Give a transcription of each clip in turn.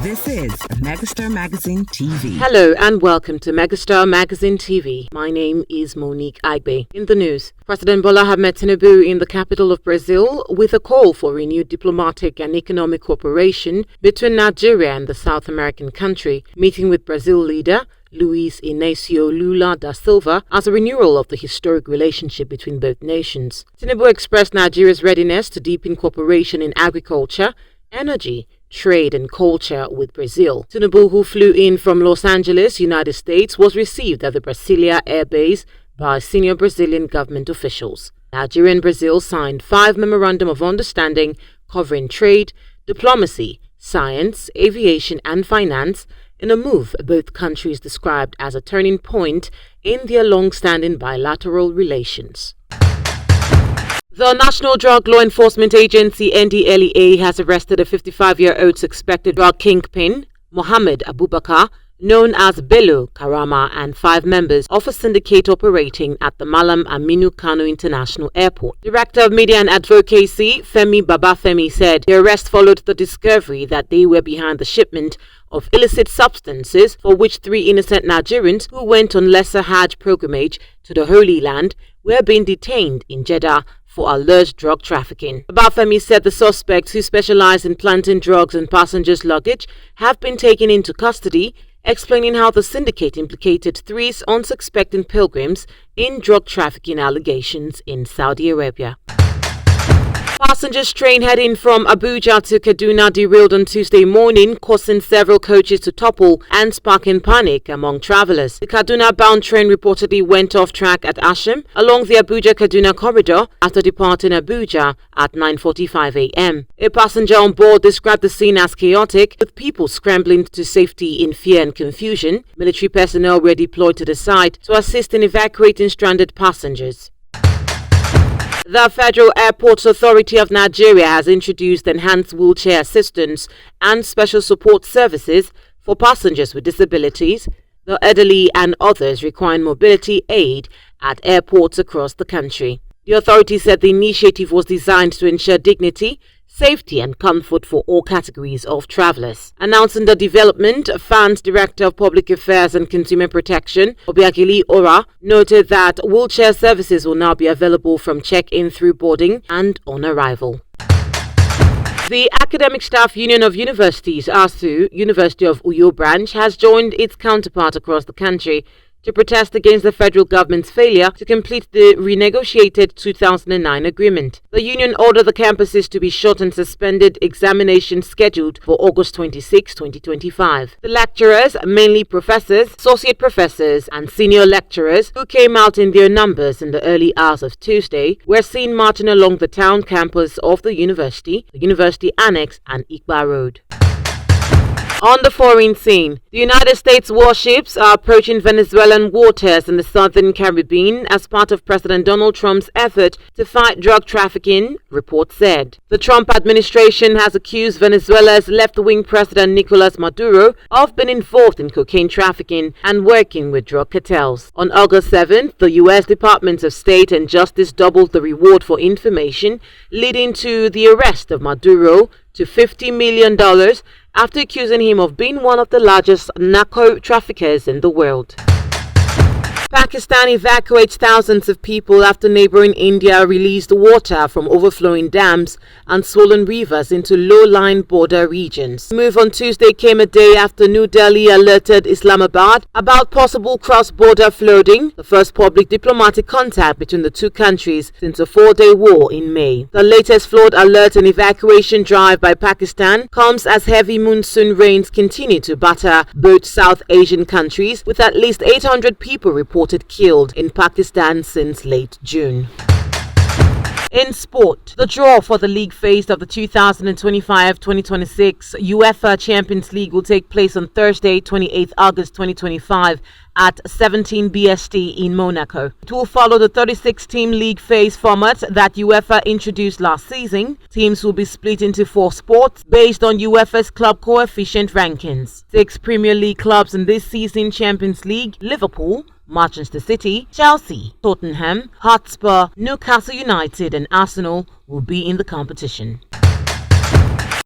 This is Megastar Magazine TV. Hello and welcome to Megastar Magazine TV. My name is Monique Aigbe. In the news, President Bola Ahmed Tinubu in the capital of Brazil with a call for renewed diplomatic and economic cooperation between Nigeria and the South American country, meeting with Brazil leader Luiz Inácio Lula da Silva as a renewal of the historic relationship between both nations. Tinubu expressed Nigeria's readiness to deepen cooperation in agriculture, energy, trade and culture with Brazil. Tinubu, who flew in from Los Angeles, United States, was received at the Brasilia Air Base by senior Brazilian government officials. Nigeria and Brazil signed 5 memorandum of understanding covering trade, diplomacy, science, aviation and finance in a move both countries described as a turning point in their long-standing bilateral relations. The National Drug Law Enforcement Agency NDLEA has arrested a 55-year-old suspected drug kingpin, Mohammed Abubakar, known as Bello Karama, and 5 members of a syndicate operating at the Mallam Aminu Kano International Airport. Director of Media and Advocacy, Femi Babafemi, said the arrest followed the discovery that they were behind the shipment of illicit substances for which 3 innocent Nigerians who went on lesser Hajj pilgrimage to the Holy Land were being detained in Jeddah for alleged drug trafficking. Babafemi said the suspects, who specialize in planting drugs in passengers' luggage, have been taken into custody, explaining how the syndicate implicated 3 unsuspecting pilgrims in drug trafficking allegations in Saudi Arabia. Passengers train heading from Abuja to Kaduna derailed on Tuesday morning, causing several coaches to topple and sparking panic among travelers. The Kaduna-bound train reportedly went off track at Asham along the Abuja-Kaduna corridor after departing Abuja at 9:45 a.m. A passenger on board described the scene as chaotic, with people scrambling to safety in fear and confusion. Military personnel were deployed to the site to assist in evacuating stranded passengers. The Federal Airports Authority of Nigeria has introduced enhanced wheelchair assistance and special support services for passengers with disabilities, the elderly and others requiring mobility aid at airports across the country. The authority said the initiative was designed to ensure dignity, safety and comfort for all categories of travelers. Announcing the development, FAAN's Director of Public Affairs and Consumer Protection, Obiageli Ora, noted that wheelchair services will now be available from check-in through boarding and on arrival. The Academic Staff Union of Universities, ASUU, University of UIO branch, has joined its counterpart across the country to protest against the federal government's failure to complete the renegotiated 2009 agreement. The union ordered the campuses to be shut and suspended examinations scheduled for August 26, 2025. The lecturers, mainly professors, associate professors and senior lecturers who came out in their numbers in the early hours of Tuesday, were seen marching along the town campus of the University Annex and Ikba Road. On the foreign scene, the United States warships are approaching Venezuelan waters in the southern Caribbean as part of President Donald Trump's effort to fight drug trafficking, reports said. The Trump administration has accused Venezuela's left-wing President Nicolas Maduro of being involved in cocaine trafficking and working with drug cartels. On August 7th, the U.S. Departments of State and Justice doubled the reward for information, leading to the arrest of Maduro to $50 million after accusing him of being one of the largest narco traffickers in the world. Pakistan evacuates thousands of people after neighboring India released water from overflowing dams and swollen rivers into low-lying border regions. The move on Tuesday came a day after New Delhi alerted Islamabad about possible cross-border flooding, the first public diplomatic contact between the 2 countries since a 4-day war in May. The latest flood alert and evacuation drive by Pakistan comes as heavy monsoon rains continue to batter both South Asian countries, with at least 800 people reported killed in Pakistan since late June. In sport, the draw for the league phase of the 2025-2026 UEFA Champions League will take place on Thursday, 28 August 2025 at 17 BST in Monaco. It will follow the 36-team league phase format that UEFA introduced last season. Teams will be split into 4 spots based on UEFA's club coefficient rankings. 6 Premier League clubs in this season's Champions League: Liverpool, Manchester City, Chelsea, Tottenham, Hotspur, Newcastle United and Arsenal will be in the competition.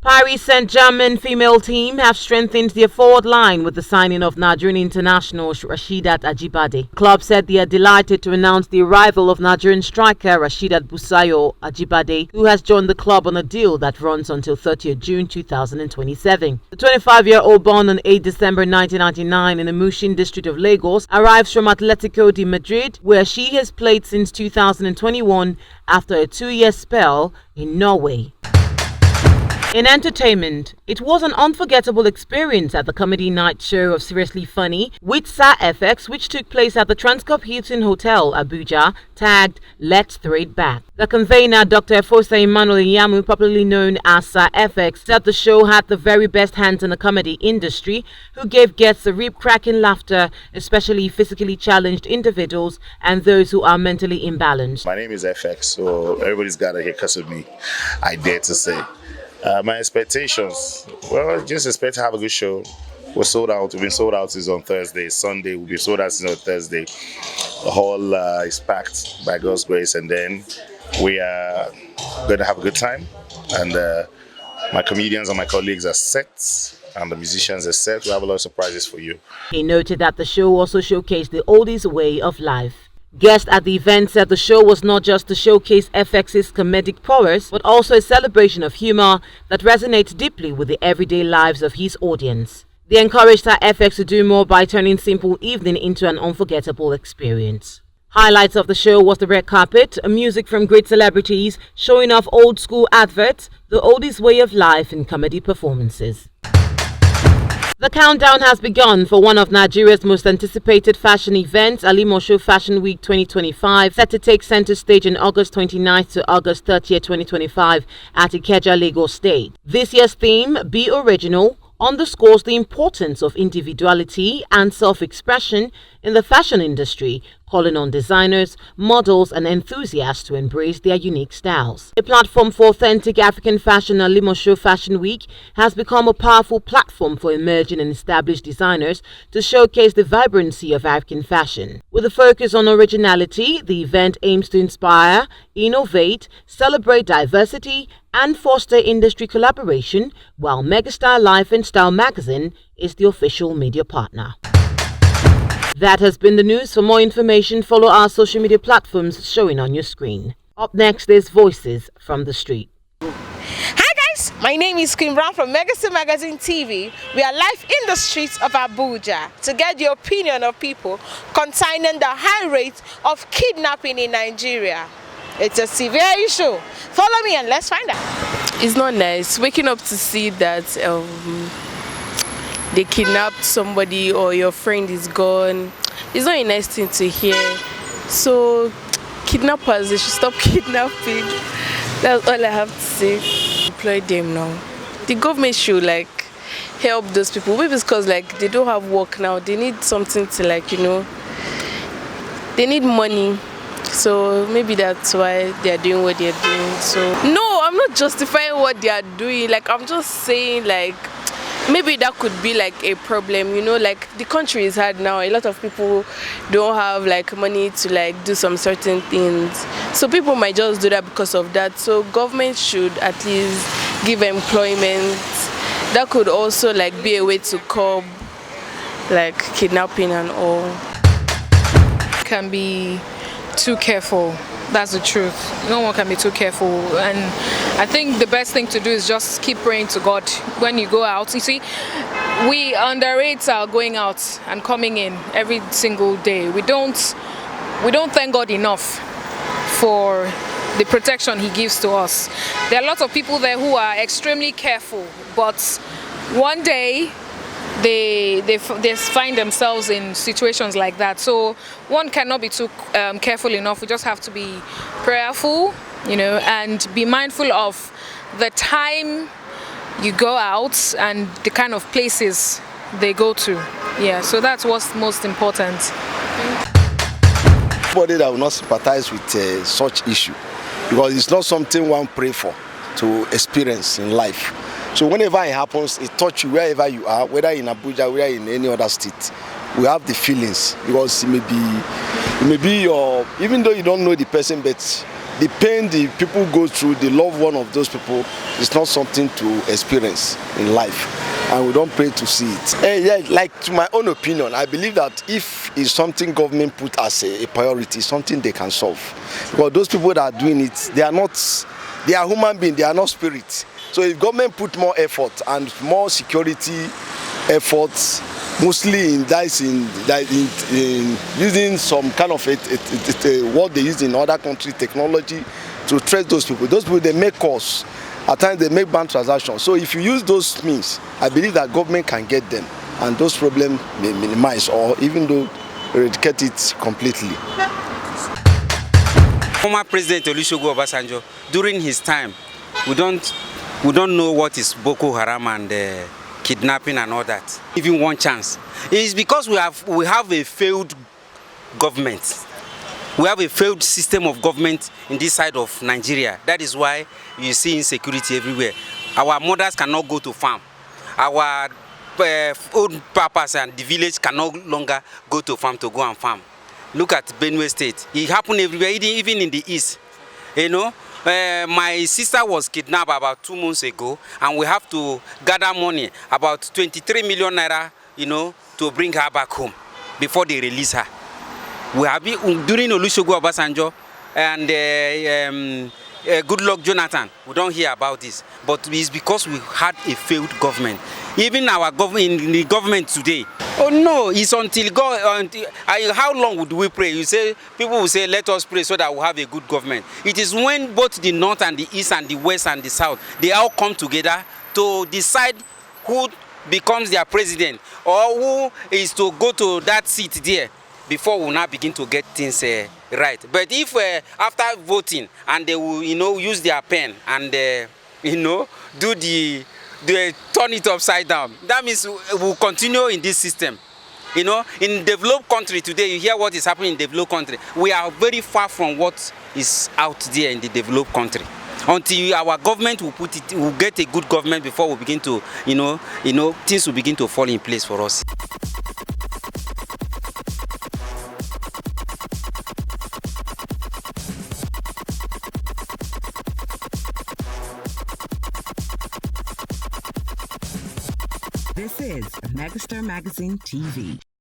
Paris Saint-Germain female team have strengthened their forward line with the signing of Nigerian international Rasheedat Ajibade. The club said they are delighted to announce the arrival of Nigerian striker Rasheedat Busayo Ajibade, who has joined the club on a deal that runs until 30th June 2027. The 25-year-old, born on 8 December 1999 in the Mushin district of Lagos, arrives from Atletico de Madrid, where she has played since 2021 after a 2-year spell in Norway. In entertainment, it was an unforgettable experience at the comedy night show of Seriously Funny with Sir FX, which took place at the Transcorp Hilton Hotel, Abuja, tagged Let's Throw It Back. The convener, Dr. Efosa Emmanuel Yamu, popularly known as Sir FX, said the show had the very best hands in the comedy industry, who gave guests a rib-cracking laughter, especially physically challenged individuals and those who are mentally imbalanced. My name is FX, so everybody's got a haircut of me, I dare to say. My expectations, well, just expect to have a good show. We're sold out. We've been sold out since on Thursday. Sunday, we'll be sold out since on Thursday. The hall is packed by God's grace, and then we are going to have a good time. And my comedians and my colleagues are set, and the musicians are set. We have a lot of surprises for you. He noted that the show also showcased the oldies way of life. Guests at the event said the show was not just to showcase FX's comedic prowess, but also a celebration of humor that resonates deeply with the everyday lives of his audience. They encouraged FX to do more by turning simple evening into an unforgettable experience. Highlights of the show was the red carpet, music from great celebrities, showing off old school adverts, the oldies way of life, and comedy performances. The countdown has begun for one of Nigeria's most anticipated fashion events, Alimosho Fashion Week 2025, set to take center stage in August 29th to August 30th, 2025 at Ikeja, Lagos State. This year's theme, Be Original, underscores the importance of individuality and self-expression in the fashion industry, calling on designers, models and enthusiasts to embrace their unique styles. A platform for authentic African fashion, Alimosho Fashion Week has become a powerful platform for emerging and established designers to showcase the vibrancy of African fashion. With a focus on originality, the event aims to inspire, innovate, celebrate diversity and foster industry collaboration, while Megastar Life and Style magazine is the official media partner. That has been the news. For more information, follow our social media platforms showing on your screen. Up next is Voices from the Street. Hi guys, my name is Queen Brown from Megastar Magazine TV. We are live in the streets of Abuja to get the opinion of people concerning the high rate of kidnapping in Nigeria. It's a severe issue. Follow me and let's find out. It's not nice waking up to see that they kidnapped somebody or your friend is gone. It's not a nice thing to hear. So kidnappers, they should stop kidnapping. That's all I have to say. Employ them now. The government should help those people. Maybe it's because they don't have work now. They need something to they need money. So maybe that's why they are doing what they are doing. So no, I'm not justifying what they are doing. I'm just saying maybe that could be a problem, the country is hard now. A lot of people don't have money to do some certain things. So people might just do that because of that. So government should at least give employment. That could also be a way to curb kidnapping and all. Can be too careful. That's the truth. No one can be too careful, and I think the best thing to do is just keep praying to God when you go out. You see, we underrate our going out and coming in every single day. We don't thank God enough for the protection He gives to us. There are lots of people there who are extremely careful, but one day they find themselves in situations like that. So one cannot be too careful enough. We just have to be prayerful, and be mindful of the time you go out and the kind of places they go to. Yeah, so that's what's most important. Nobody that will not sympathize with such issue, because it's not something one pray for to experience in life. So whenever it happens, it touches you wherever you are, whether in Abuja, whether in any other state. We have the feelings, because it may be your, even though you don't know the person, but the pain the people go through, the loved one of those people, is not something to experience in life. And we don't pray to see it. Yeah, like to my own opinion, I believe that if it's something government put as a priority, something they can solve. Because those people that are doing it, they are human beings, they are not spirits. So if government put more effort and more security efforts, mostly in using some kind of what they use in other countries, technology, to trace those people. Those people, they make calls. At times they make bank transactions. So if you use those means, I believe that government can get them, and those problems may minimize or even though eradicate it completely. Former President Olusegun Obasanjo, during his time, we don't know what is Boko Haram and kidnapping and all that. Even one chance. It is because we have a failed government. We have a failed system of government in this side of Nigeria. That is why you see insecurity everywhere. Our mothers cannot go to farm. Our old papas and the village can no longer go to farm to go and farm. Look at Benue State. It happened everywhere, even in the east. You know, my sister was kidnapped about 2 months ago, and we have to gather money, about 23 million naira, you know, to bring her back home before they release her. We have been, during Olusegun Obasanjo and Goodluck Jonathan, we don't hear about this. But it's because we had a failed government. Even our government, in the government today, oh no, it's until God. How long would we pray? You say, people will say, let us pray so that we'll have a good government. It is when both the north and the east and the west and the south, they all come together to decide who becomes their president or who is to go to that seat there, before we now begin to get things right. But if after voting and they will, you know, use their pen and you know, do the turn it upside down, that means we'll continue in this system. You know, in developed country today, you hear what is happening in developed country. We are very far from what is out there in the developed country. Until our government will will get a good government before we begin to, you know, things will begin to fall in place for us. This is Megastar Magazine TV.